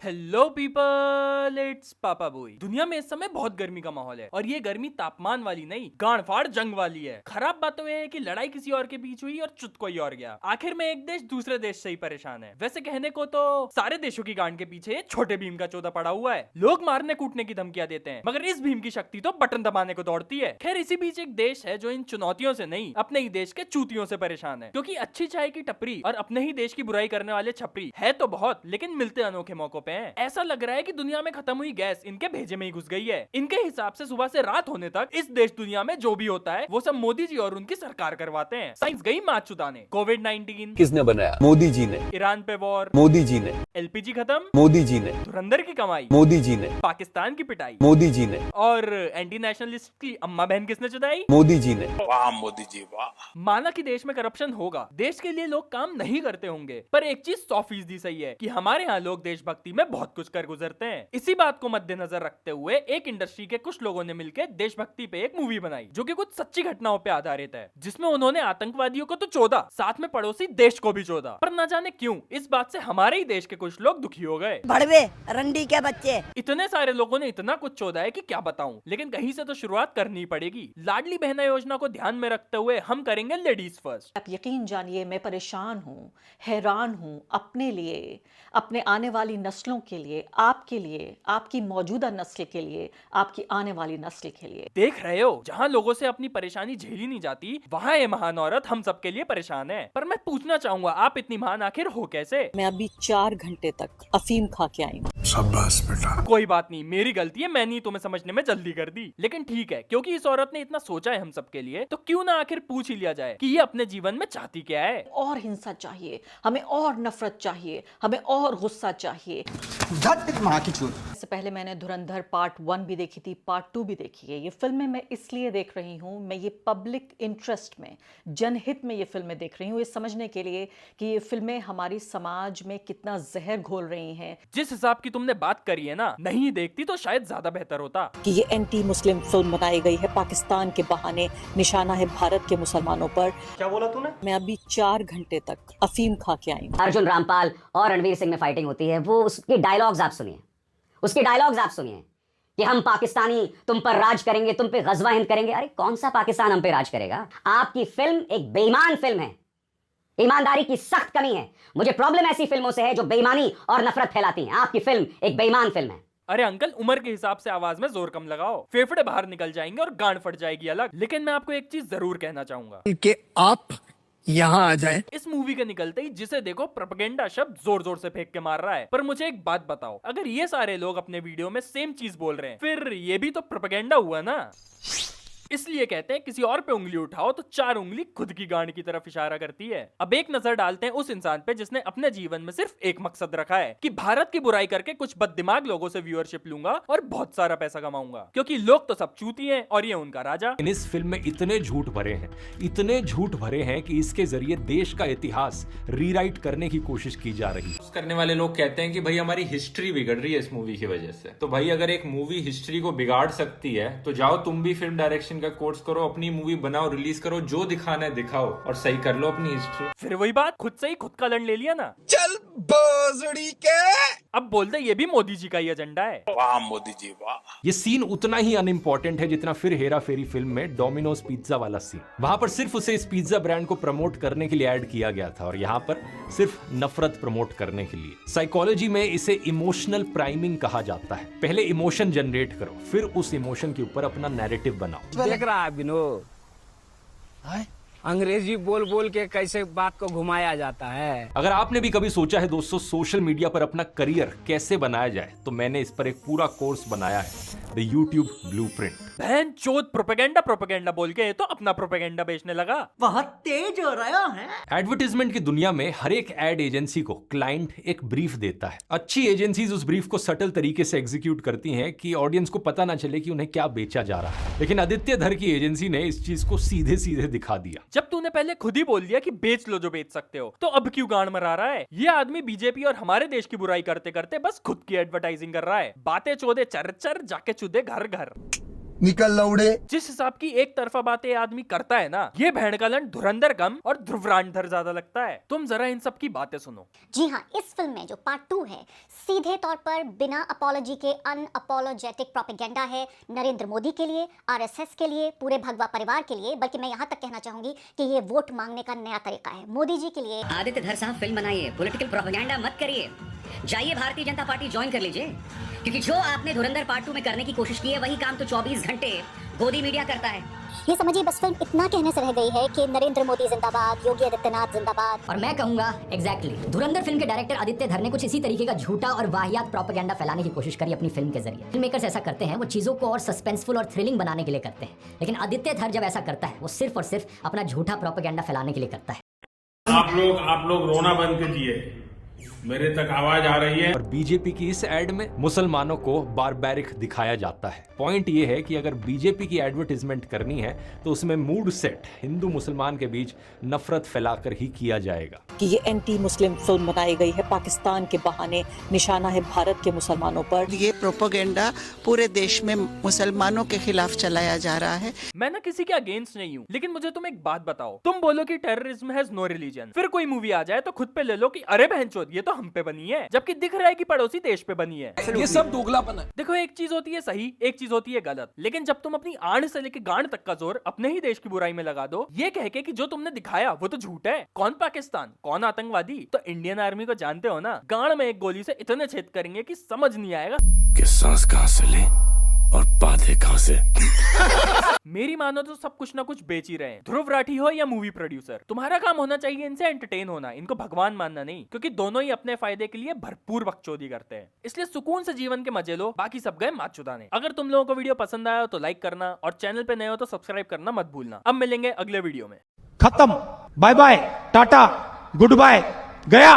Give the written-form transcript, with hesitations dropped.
Hello people, it's पापा boy. दुनिया में इस समय बहुत गर्मी का माहौल है और ये गर्मी तापमान वाली नहीं, गांड फाड़ जंग वाली है। खराब बात तो ये है कि लड़ाई किसी और के बीच हुई और चुत कोई और गया। आखिर में एक देश दूसरे देश से ही परेशान है। वैसे कहने को तो सारे देशों की गांड के पीछे छोटे भीम का चौथा पड़ा हुआ है। लोग मारने कूटने की धमकियां देते हैं, मगर इस भीम की शक्ति तो बटन दबाने को दौड़ती है। खैर, इसी बीच एक देश है जो इन चुनौतियों से नहीं, अपने ही देश के चूतियों से परेशान है। क्योंकि अच्छी चाय की टपरी और अपने ही देश की बुराई करने वाले छपरी है तो बहुत, लेकिन मिलते अनोखे मौकों पे हैं। ऐसा लग रहा है कि दुनिया में खत्म हुई गैस इनके भेजे में ही घुस गई है। इनके हिसाब से सुबह से रात होने तक इस देश दुनिया में जो भी होता है वो सब मोदी जी और उनकी सरकार करवाते हैं। साइंस गई मात चुदाने। कोविड-19 किसने बनाया? मोदी जी ने। ईरान पे वॉर, मोदी जी ने। एलपीजी खत्म, मोदी जी ने। धुरंधर की कमाई, मोदी जी ने। पाकिस्तान की पिटाई, मोदी जी ने। और एंटी नेशनलिस्ट की अम्मा बहन किसने चुदाई? मोदी जी ने। वाह मोदी जी वाह। माना कि देश में करप्शन होगा, देश के लिए लोग काम नहीं करते होंगे, पर एक चीज 100% सही है कि हमारे यहाँ लोग देशभक्ति में बहुत कुछ कर गुजरते हैं। इसी बात को मद्देनजर रखते हुए एक इंडस्ट्री के कुछ लोगों ने मिलकर देशभक्ति पे एक मूवी बनाई जो कि कुछ सच्ची घटनाओं पे आधारित है, जिसमें उन्होंने आतंकवादियों को तो चौधा, साथ में पड़ोसी देश को भी चौधा। पर न जाने क्यों इस बात से हमारे ही देश के कुछ लोग दुखी हो गए। भड़वे रंडी के बच्चे। इतने सारे लोगों ने इतना कुछ चौधा है कि क्या बताऊं, लेकिन कहीं से तो शुरुआत करनी पड़ेगी। लाडली बहना योजना को ध्यान में रखते हुए हम करेंगे लेडीज फर्स्ट। आप यकीन जानिए, मैं परेशान हूँ, हैरान हूँ अपने लिए, अपने आने वाली नस्लों के लिए, आपके लिए, आपकी मौजूदा नस्ल के लिए, आपकी आने वाली नस्ल के लिए। देख रहे हो, जहाँ लोगों से अपनी परेशानी झेली नहीं जाती, वहाँ ये महान औरत हम सबके लिए परेशान है। पर मैं पूछना चाहूंगा, आप इतनी महान आखिर हो कैसे? मैं अभी 4 घंटे तक अफीम खा के आई हूँ। शाबाश बेटा। कोई बात नहीं, मेरी गलती है, मैंने तुम्हें समझने में जल्दी कर दी। लेकिन ठीक है, क्योंकि इस औरत ने इतना सोचा है हम सबके लिए, तो क्यों ना आखिर पूछ ही लिया जाए कि ये अपने जीवन में चाहती क्या है। और हिंसा चाहिए हमें, और नफरत चाहिए हमें, और गुस्सा चाहिए। इससे पहले मैंने धुरंधर पार्ट 1 भी देखी थी, पार्ट 2 भी देखी है। ये फिल्में मैं इसलिए देख रही हूँ, मैं ये पब्लिक इंटरेस्ट में, जनहित में ये फिल्में देख रही हूँ, ये समझने के लिए कि ये फिल्में हमारी समाज में कितना जहर घोल रही हैं। जिस हिसाब की तुमने बात करी है ना, नहीं देखती तो शायद ज्यादा बेहतर होता। कि ये एंटी मुस्लिम फिल्म बनाई गई है पाकिस्तान के बहाने, निशाना है भारत के मुसलमानों पर। क्या बोला तूने? मैं अभी 4 घंटे तक अफीम खा के आई हूँ। अर्जुन रामपाल और रणवीर सिंह में फाइटिंग होती है, वो उसकी डायलॉग्स आप सुनिए, कि हम पाकिस्तानी तुम पर राज करेंगे, तुम पे गजवा हिंद करेंगे। अरे कौन सा पाकिस्तान हम पे राज करेगा? आपकी फिल्म एक बेईमान फिल्म है, ईमानदारी की सख्त कमी है। मुझे प्रॉब्लम ऐसी फिल्मों से है जो बेईमानी और नफरत फैलाती हैं। आपकी फिल्म एक बेईमान फिल्म है। अरे अंकल, उम्र के हिसाब से आवाज में जोर कम लगाओ, फेफड़े बाहर निकल जाएंगे और गांड फट जाएगी अलग। लेकिन मैं आपको एक चीज जरूर कहना चाहूंगा कि आप यहाँ आ जाएं। इस मूवी के निकलते ही जिसे देखो प्रोपेगेंडा शब्द जोर जोर से फेंक के मार रहा है। पर मुझे एक बात बताओ, अगर ये सारे लोग अपने वीडियो में सेम चीज बोल रहे हैं, फिर ये भी तो प्रोपेगेंडा हुआ ना। इसलिए कहते हैं किसी और पे उंगली उठाओ तो 4 उंगली खुद की गांड की तरफ इशारा करती है। अब एक नजर डालते हैं उस इंसान पे जिसने अपने जीवन में सिर्फ एक मकसद रखा है कि भारत की बुराई करके कुछ बददिमाग लोगों से व्यूअरशिप लूंगा और बहुत सारा पैसा कमाऊंगा, क्योंकि लोग तो सब चूती हैं और ये उनका राजा। इस फिल्म में इतने झूठ भरे हैं, इतने झूठ भरे हैं कि इसके जरिए देश का इतिहास रीराइट करने की कोशिश की जा रही है। करने वाले लोग कहते हैं कि भाई हमारी हिस्ट्री बिगड़ रही है इस मूवी की वजह से। तो भाई अगर एक मूवी हिस्ट्री को बिगाड़ सकती है तो जाओ तुम भी फिल्म डायरेक्शन का कोर्स करो, अपनी मूवी बनाओ, रिलीज करो, जो दिखाना है दिखाओ और सही कर लो अपनी हिस्ट्री। फिर वही बात, खुद से ही खुद का लड़ ले लिया ना। चल बोजड़ी के। अब बोलते ये भी मोदी जी का ही एजेंडा है। वाह मोदी जी वाह। ये सीन उतना ही अनइम्पोर्टेंट है जितना फिर हेरा फेरी फिल्म में डोमिनोज पिज्जा वाला सीन। वहां पर सिर्फ उसे इस पिज्जा ब्रांड को प्रमोट करने के लिए ऐड किया गया था और यहाँ पर सिर्फ नफरत प्रमोट करने के लिए। साइकोलॉजी में इसे इमोशनल प्राइमिंग कहा जाता है। पहले इमोशन जनरेट करो, फिर उस इमोशन के ऊपर अपना नैरेटिव बनाओ। देख रहा है विनोद, अंग्रेजी बोल बोल के कैसे बात को घुमाया जाता है। अगर आपने भी कभी सोचा है दोस्तों सोशल मीडिया पर अपना करियर कैसे बनाया जाए, तो मैंने इस पर एक पूरा कोर्स बनाया है, द यूट्यूब ब्लूप्रिंट। बहन चोद, प्रोपेगेंडा बोल के तो अपना प्रोपेगेंडा बेचने लगा। बहुत तेज हो रहा है। एडवर्टाइजमेंट की दुनिया में हर एक एड एजेंसी को क्लाइंट एक ब्रीफ देता है। अच्छी एजेंसीज उस ब्रीफ को सटल तरीके से एग्जीक्यूट करती हैं कि ऑडियंस को पता ना चले कि उन्हें क्या बेचा जा रहा है। लेकिन आदित्य धर की एजेंसी ने इस चीज को सीधे सीधे दिखा दिया। जब तूने पहले खुद ही बोल दिया कि बेच लो जो बेच सकते हो, तो अब क्यों गांड मरा रहा है? ये आदमी बीजेपी और हमारे देश की बुराई करते करते बस खुद की एडवर्टाइजिंग कर रहा है। बातें चोदे चर चर, जाके चुदे घर घर। निकल लौड़े। जिस हिसाब की एक तरफा बातें आदमी करता है ना, ये भैंडकालन धुरंधर कम और ध्रुवरांधर ज्यादा लगता है। तुम जरा इन सब की बातें सुनो। जी हाँ, इस फिल्म में जो पार्ट 2 है, सीधे तौर पर बिना अपॉलॉजी के अनअपोलोजेटिक प्रोपेगेंडा है नरेंद्र मोदी के लिए, आरएसएस के लिए, पूरे भगवा परिवार के लिए। बल्कि मैं यहाँ तक कहना चाहूंगी कि ये वोट मांगने का नया तरीका है मोदी जी के लिए। आदित्य धर साहब फिल्म बनाइए, पॉलिटिकल प्रोपेगेंडा मत करिए, जाइए भारतीय जनता पार्टी ज्वाइन कर लीजिए, क्योंकि जो आपने धुरंधर पार्ट 2 में करने की कोशिश की है वही काम तो 24 घंटे गोदी मीडिया करता है। ये समझिए बस फिल्म इतना कहने से रह गई है कि नरेंद्र मोदी जिंदाबाद, योगी आदित्यनाथ जिंदाबाद। और मैं कहूंगा एग्जैक्टली धुरंधर फिल्म के डायरेक्टर आदित्य धर ने कुछ इसी तरीके का झूठा और वाहियात प्रोपेगेंडा फैलाने की कोशिश करी अपनी फिल्म के जरिए। फिल्म मेकर्स ऐसा करते हैं, वो चीजों को और सस्पेंसफुल और थ्रिलिंग बनाने के लिए करते हैं, लेकिन आदित्य धर जब ऐसा करता है वो सिर्फ और सिर्फ अपना झूठा प्रोपेगेंडा फैलाने के लिए करता है। आप लोग रोना बंद कीजिए, मेरे तक आवाज आ रही है। और बीजेपी की इस एड में मुसलमानों को बारबैरिक दिखाया जाता है। पॉइंट ये है कि अगर बीजेपी की एडवर्टाइजमेंट करनी है तो उसमें मूड सेट हिंदू मुसलमान के बीच नफरत फैलाकर ही किया जाएगा कि ये एंटी मुस्लिम फिल्म बनाई गई है, पाकिस्तान के बहाने निशाना है भारत के मुसलमानों पर। ये प्रोपेगेंडा पूरे देश में मुसलमानों के खिलाफ चलाया जा रहा है। मैं ना किसी के अगेंस्ट नहीं हूँ, लेकिन मुझे तुम एक बात बताओ। तुम बोलो कि टेररिज्म हैज नो रिलीजन, फिर कोई मूवी आ जाए तो खुद पे ले लो कि अरे बहनचोद ये तो हम पे बनी है, जबकि दिख रहा है कि पड़ोसी देश पे बनी है। ये सब दोगलापन है। देखो, एक चीज होती है सही, एक चीज होती है गलत, लेकिन जब तुम अपनी आड़ से लेके गांड तक का जोर अपने ही देश की बुराई में लगा दो, ये कह के कि जो तुमने दिखाया वो तो झूठ है, कौन पाकिस्तान कौन आतंकवादी, तो इंडियन आर्मी को जानते हो ना, गांड में एक गोली से इतने छेद करेंगे कि समझ नहीं आएगा कि सांस कहां से ले और बातें कहां से। मेरी मानो तो सब कुछ ना कुछ बेच ही रहे हैं, ध्रुव राठी हो या मूवी प्रोड्यूसर। तुम्हारा काम होना चाहिए इनसे एंटरटेन होना, इनको भगवान मानना नहीं, क्योंकि दोनों ही अपने फायदे के लिए भरपूर बकचोदी करते हैं। इसलिए सुकून से जीवन के मजे लो, बाकी सब गए मातचुदाने। अगर तुम लोगों को वीडियो पसंद आया हो तो लाइक करना, और चैनल पे नए हो तो सब्सक्राइब करना मत भूलना। अब मिलेंगे अगले वीडियो में। खत्म, bye bye, tata, goodbye, गया।